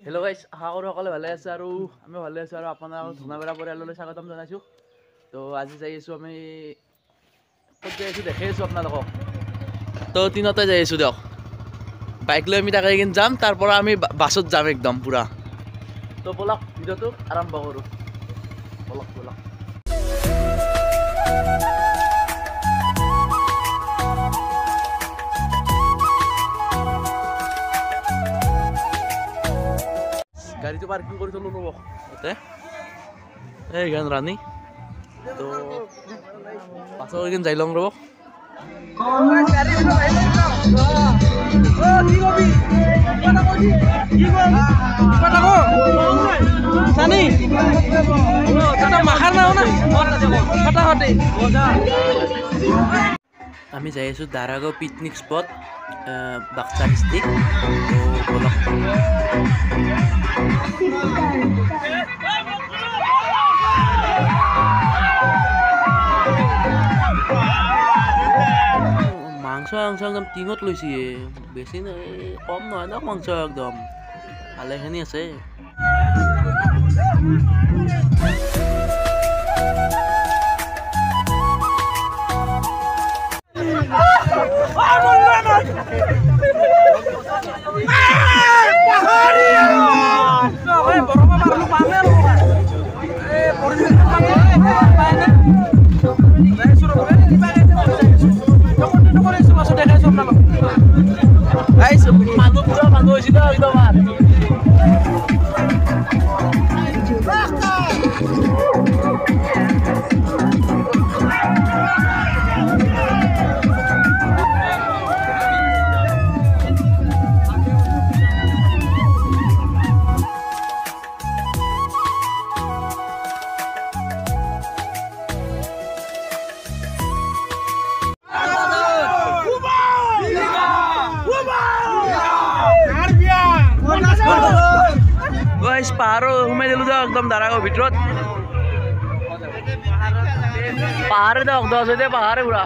Hello' গাইছ, আশা কৰোঁ সকলোৱে ভালে আছে আৰু আমি ভালে আছোঁ আৰু আপোনালোকক ধুনাবেৰা পৰিয়াললৈ স্বাগতম জনাইছোঁ। তো আজি যাই আছোঁ আমি ক'ত যাই আছোঁ দেখাই আছোঁ আপোনালোকক। তো তিনিওটাই যাই আছোঁ দিয়ক, বাইক লৈ আমি তাকে কিন্তু যাম, তাৰ পৰা আমি বাছত যাম একদম পূৰা। তো ব'লক ভিডিঅ'টো আৰম্ভ কৰোঁ, ব'লক ব'লক। গাড়ীটো পাৰ্কিং কৰি থ'লোঁ ৰ'ব ইয়াতে, এইখন ৰাণী। তো বাছত কিন্তু যাই ল'ম ৰ'ব। আমি যাই আছোঁ Daragaon picnic spot, Baksa district. তো ব'লক। মাংস একদম টিঙত লৈছে, বেছি কম নহয় ন মাংস, একদম ভালেখিনি আছে। মানুহ হৈছিল একদম। পাহাৰো সোমাই দিলোঁ দিয়ক একদম দাৰাগাঁৱৰ ভিতৰত। পাহাৰে দিয়ক, 10 হৈছে পাহাৰে পুৰা।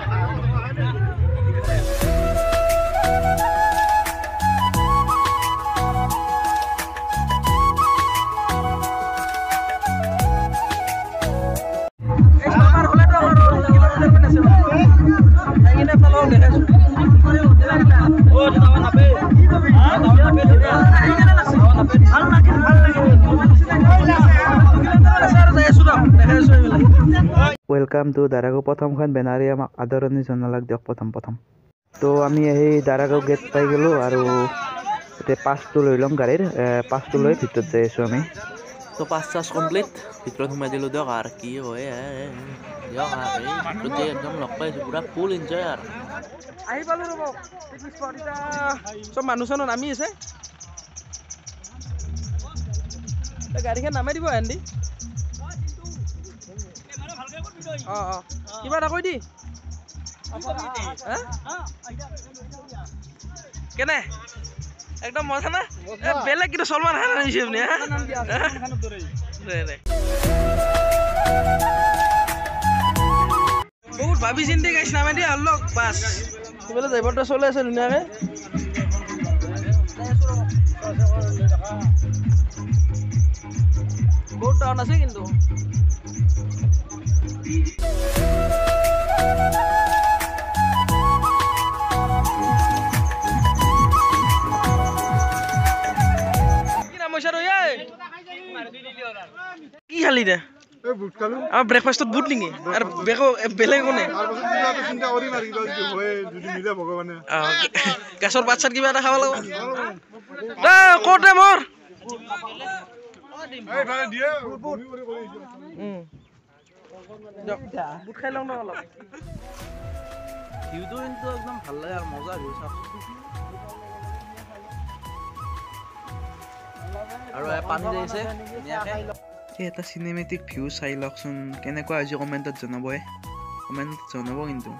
Welcome to Daragaon. প্ৰথমখন বেনাৰে আমাক আদৰণি জনালাক দিয়ক প্ৰথম। তো আমি সেই দাৰাগাঁও গেট পাই গ'লোঁ আৰু এতিয়া পাছটো লৈ ল'ম গাড়ীৰ, পাছটো লৈ ভিতৰত যাই আছোঁ আমি। তো পাছ চাছ কমপ্লিট, ভিতৰত সোমাই দিলোঁ দিয়ক। আৰু কি হয় দিয়ক, ভিতৰত যাই একদম লগ পাইছোঁ, পুৰা ফুল এনজয়। আৰু আহি পালোঁ ৰ'ব পিকনিক স্পট। এতিয়া চব মানুহ চানুহ নামি আছে, গাড়ীখন নামাই দিব এন্দি। অঁ কিবা এটা কৈ দি। কেনে একদম মজা না, বেলেগ কিন্তু চলমান খান আনিছে আপুনি। বহুত ভাবি চিন্তি গাইছ নামাই দিয়া হ'ল বাছ। সেইফালে ড্ৰাইভাৰটো চলাই আছে ধুনীয়াকৈ। বহুত টাউন আছে কিন্তু। কি খালি দে? আমাৰ ব্ৰেকফাষ্টত বুট নেকি? আৰু বেলেগ একো নাই? গেছৰ পাত চাত কিবা এটা খাব লাগিব। ক'ত মোৰ বুট খাই লওঁ ন অলপ। ভিউটো কিন্তু একদম ভাল লাগে আৰু মজা ভিউ চাওক। আৰু পানী যাইছে ধুনীয়াকৈ। এটা চিনেমেটিক ভিউ চাই লওকচোন, কেনেকুৱা আজি কমেণ্টত জনাব কিন্তু।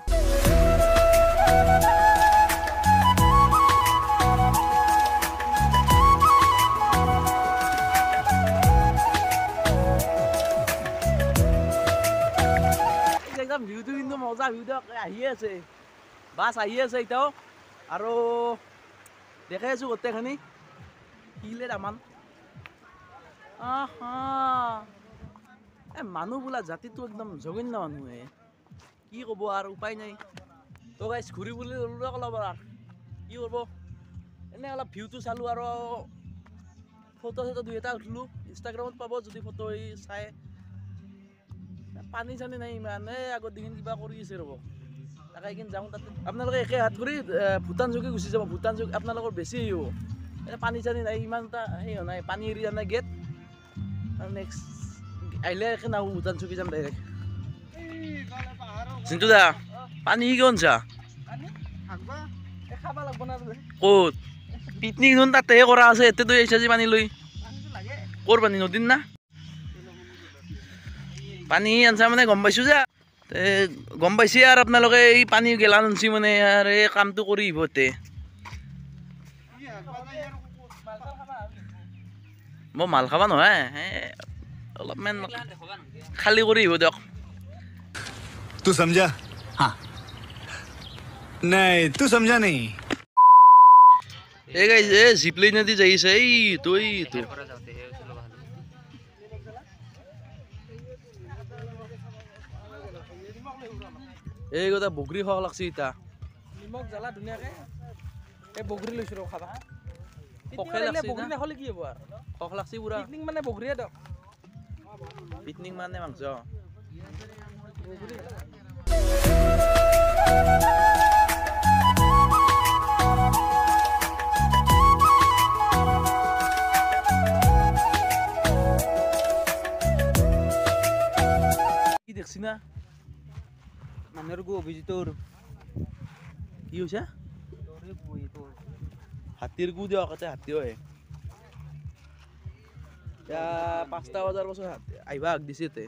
একদম ভিউটো কিন্তু মজা, ভিউটো আহিয়ে আছে, বাছ আহিয়ে আছে এতিয়াও। আৰু দেখাই আছোঁ গোটেইখিনি শিলে তামান মানুহ বোলা জাতিটো একদম জঘন্য মানুহে কি ক'ব আৰু উপায় নাই তো গাইছ ঘূৰি বুলি ল'লো অলপ আৰু কি কৰিব এনে অলপ ভিউটো চালোঁ আৰু ফটো চটো দুই এটা উঠিলোঁ ইনষ্টাগ্ৰামত পাব যদি ফটো চাই পানী চানী নাই ইমান আগত দিন কিবা কৰি আছে ৰ'ব তাকে এইখিনি যাওঁ তাতে আপোনালোকে একে হাত কৰি ভূটান চকী গুচি যাব ভূটান চকী আপোনালোকৰ বেছি হেৰি হ'ব পানী চানী নাই ইমান এটা হেৰি নাই পানী এৰিয়া নাই গেট নেক্সট আহিলে একে নাহোঁ ভূটান চকী যাম ডাইৰেক্ট চিন্তু দা পানী কিমান চা ক'ত পিকনিক দেখোন তাতেহে কৰা আছে এতে তই আহিছা যে পানী লৈ ক'ৰ পানী নদীৰ না পানী আনছা মানে গম পাইছোঁ যে গম পাইছে আৰু আপোনালোকে এই পানী গেলা আনছি মানে আৰু এই কামটো কৰি আহিব এতে মই মাল খাবা নহয় অলপমান খালী কৰি আহিব দিয়ক तू समझा हाँ नहीं तू समझा नहीं এই গাইজ এই জিপলাইন দি যাই আছে এই তুই তো এই কথা বগৰী খাব লাগছে ইতা নিমখ জ্বালা ধুনীয়াকে এই বগৰী লৈছোঁ ৰ খাবা পকাই লাগছে বগৰী নাখালে কি হ'ব আৰু খখ লাগছে পুৰা পিকনিক মানে বগৰীয়ে দিয়ক পিকনিক মানে মাংস কি দেখছি না মানুহৰ গো অভিজিতৰ কি হৈছে হাতীৰ গু দিয়ক তাতে হাতী হয় এতিয়া 5টা বজাৰ পাছত আহিবা আগ দিছে তে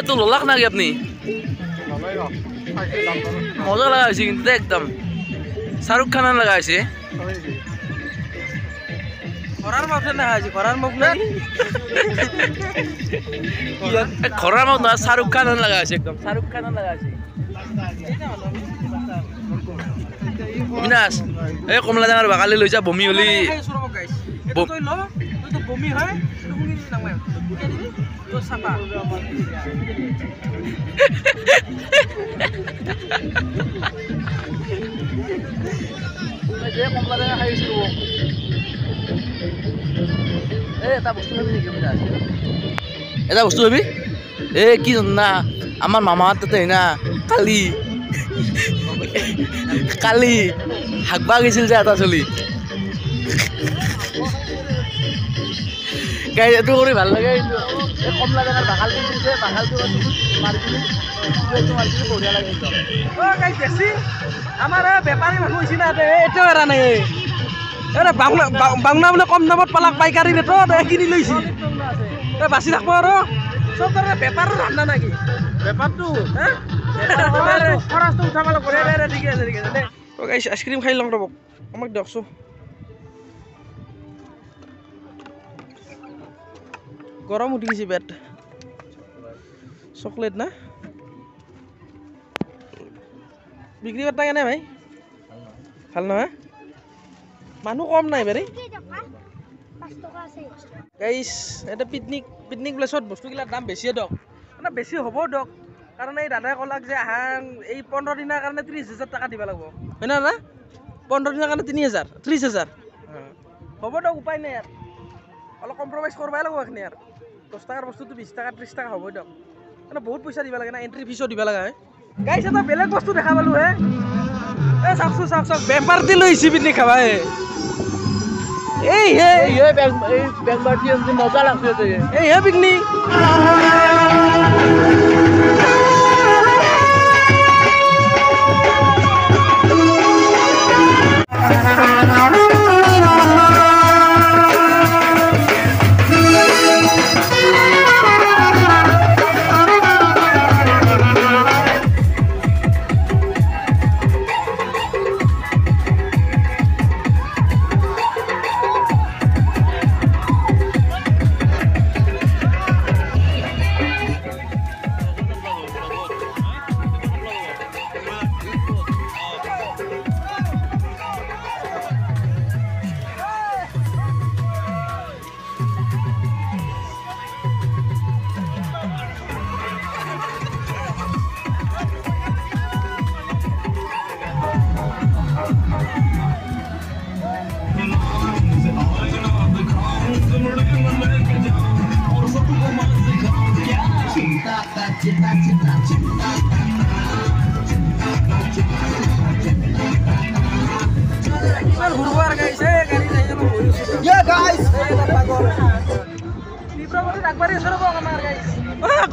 তো লোলাক নাকি আপনি মজা লাগা হয়েছে কিন্তু একদম শাহরুখ খান লাগা হয়েছে খৰাৰ মাউথে দেখা হৈছে খৰাৰ মুখ নাই খরার মত না শাহরুখ খান লাগা হয়েছে একদম শাহরুখ খান লাগা হয়েছে বিনাশ এই কমলা ডাঙৰ বাকালি লৈ যা বমি হলি বমি হয় চাপা কমলা ডাঙৰ খাইছিলো এটা বস্তু ভাবি নেকি বিনাশ এটা বস্তু ভাবি কি জানা আমার মামার তাতে না কালি হাগবা গেছিল যে এটা চলি গাড়ীটো কৰি ভাল লাগে কিন্তু কমলা ডাঙৰ বাকাল দিছিল যে বাকালটো মাৰিছিলো বঢ়িয়া লাগে আমাৰ বেপাৰী মানুহ হৈছে না এতিয়াও এৰা নাই বাংলা বোলে কম দামত পালাক পাইকাৰী ৰেটত কিনি লৈছে বাচি থাকব আৰু চব ধৰণে বেপাৰৰ ধান্দা নাকি বেপাৰটো খৰচটো উঠাব লাগিব ঠিক আছে ঠিক আছে দে আইচক্ৰীম খাই লওঁ ৰ'ব আমাক দিয়কচোন গৰম উঠি গৈছে পেট চকলেট না বিক্ৰী বাৰ্তা কেনে ভাই ভাল নহয় মানুহ কম নাই বাৰী গাইছ এটা পিকনিক প্লেচত বস্তুগিলাৰ দাম বেছিয়ে দিয়ক মানে বেছি হ'ব দিয়ক কাৰণ এই দাদাই ক'লাক যে এই 15 দিনৰ কাৰণে 30,000 টকা দিব লাগিব হয় না 15 দিনৰ কাৰণে 3,000 30,000 হ'ব দিয়ক উপায় নাই ইয়াৰ অলপ কম্প্ৰমাইজ কৰিবই লাগিব এইখিনি আৰু 10 টকাৰ বস্তুটো 20 টকা 30 টকা হ'ব দিয়ক মানে বহুত পইচা দিব লাগে না এণ্ট্ৰি ফিজো দিব লগা হয় গাইছ এটা বেলেগ বস্তু দেখা পালোঁ হে চাওক বেপাৰ দি লৈ আহিছে পিকনিক খাবা এই মজা লাগছে এই পিকনিক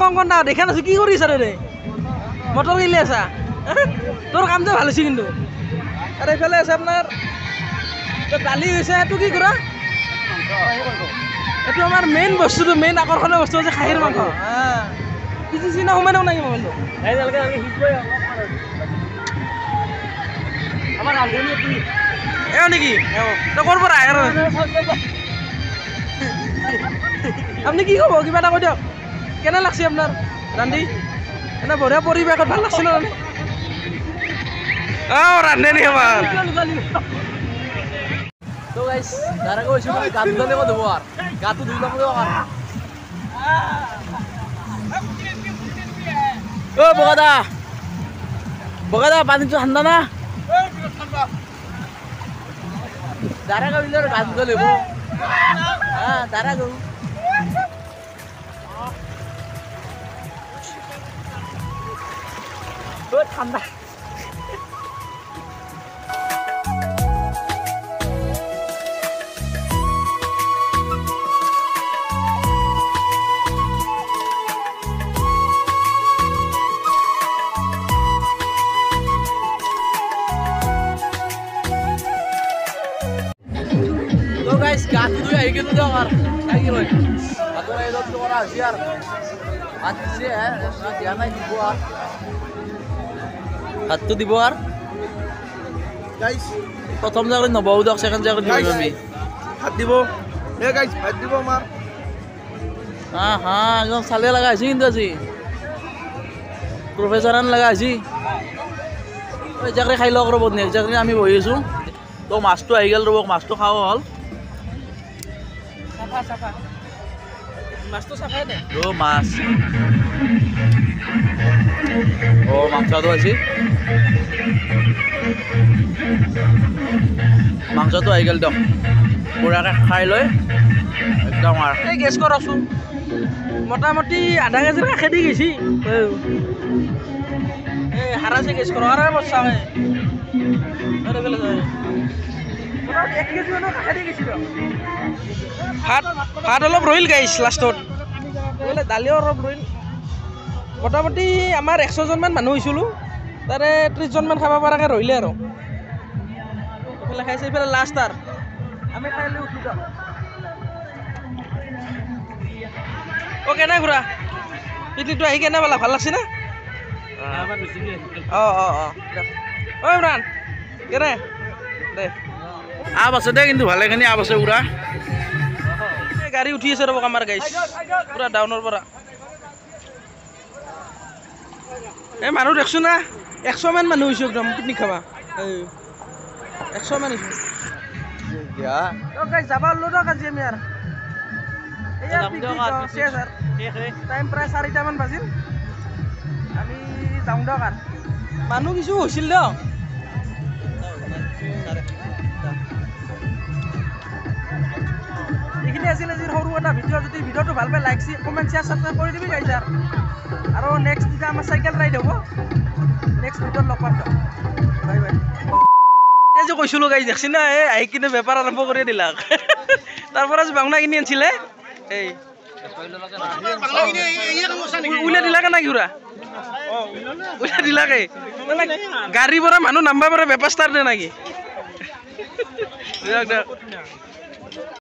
কংকন দেখা নাছো কি কৰিছ ৰে মটৰ গিলি আছা তোৰ কাম যে ভাল হৈছে কিন্তু আৰু এইফালে আছে আপোনাৰ দালি হৈছে এইটো কি কৰা এইটো আমাৰ মেইন বস্তুটো মেইন আকৰ্ষণীয় বস্তু হৈছে খাহীৰ মাংস কিছু চিনা সোমাই দিওঁ নেকি মোবাইলটো এওঁ নেকি তই ক'ৰ পৰা আহে আপুনি কি ক'ব কিবা এটা কৈ দিয়ক কেনে লাগছে আপোনাৰ ৰান্ধি এনে বঢ়িয়া পৰিৱেশত ভাল লাগছিল ৰান্ধে নি আমাৰ তো গাইস দাঁড়া গৈছো মানে গাত ধুলে কো দেব আর গাতু ধুইলাম দেব আর ও বগাদা পানি তো ঠান্ডা না দাঁড়া গইলে গাত ধুলে দেব হ্যাঁ দাঁড়া গো ও ঠান্ডা guys, gato tuh ya gitu dong, kayak gini. Atau itu tuh orang siar, mati sih ya, nanti anak di bawah. Satu di bawah. Guys, pertama kali nambah udah, second kali di bawah. Hat di bawah, ya guys, hat di bawah mar. Yang salah lagi sih itu sih. Profesoran lagi sih. Jakre khai log robot nih, jakre kami bawa isu. Tuh mas tuh aigel robot mas tuh kau hal. Safa. Mas tuh safa deh. Tuh mas. Oh mangsa tuh sih. Mangsa tuh aigel dong. Pura kayak khai loy. Ekdom mar. Guess kor asu. Motamoti ada kejer kayak di gisi. Harasnya guys kor harap bos sama. Ada bela saya. Motamoti ek kejer mana kayak di gisi dong. ভাত অলপ ৰহিল গাইছ লাষ্টত বোলে দালিও অলপ ৰহিল মোটামুটি আমাৰ 100 জনমান মানুহ হৈছিলোঁ তাৰে 30 জনমান খাব পৰাকৈ ৰহিলে আৰু এইফালে খাইছে এইফালে লাষ্ট আৰু আমি খাইলে উঠি যাওঁ অ' কেনে ঘূৰা পিকনিকটো আহি কেনে পালা ভাল লাগছে না অ' ইমৰান কেনে দে আপ আছে দে কিন্তু ভালেখিনি আপ আছে উৰা গাড়ী উঠি আছে ৰ'ব আমাৰ গাইছ পুৰা ডাউনৰ পৰা এই মানুহ দেখছো না 100 মান মানুহ হৈছো একদম পিকনিক খাবা 100 মান হৈছো যাবা ওলো দিয়ক আজি আমি আৰু টাইম প্ৰায় 4টা মান বাজিল আমি যাওঁ দিয়ক আৰু মানুহ কিছু হৈছিল দিয়ক এইখিনি আছিল আজিৰ সৰু এটা ভিডিঅ' যদি ভিডিঅ'টো ভাল পায় লাইক কমেণ্ট শ্বেয়াৰ ছাবস্ক্ৰাইব কৰি দিবি গাইছ আৰু নেক্সট যেতিয়া আমাৰ চাইকেল ৰাইড হ'ব নেক্সট ভিডিঅ'ত লগ পাম বাই বাই এতিয়া যে কৈছিলোঁ গাইছ দেখছি না এই আহি কিনে বেপাৰ আৰম্ভ কৰি দিলাক তাৰ পৰা যে বাংলা কিনি আনিছিলে এই উলিয়াই দিলাকে না ঘূৰা উলিয়াই দিলাকে গাড়ীৰ পৰা মানুহ নাম্বাৰ পৰা বেপাৰ ষ্টাৰ্ট দে নেকি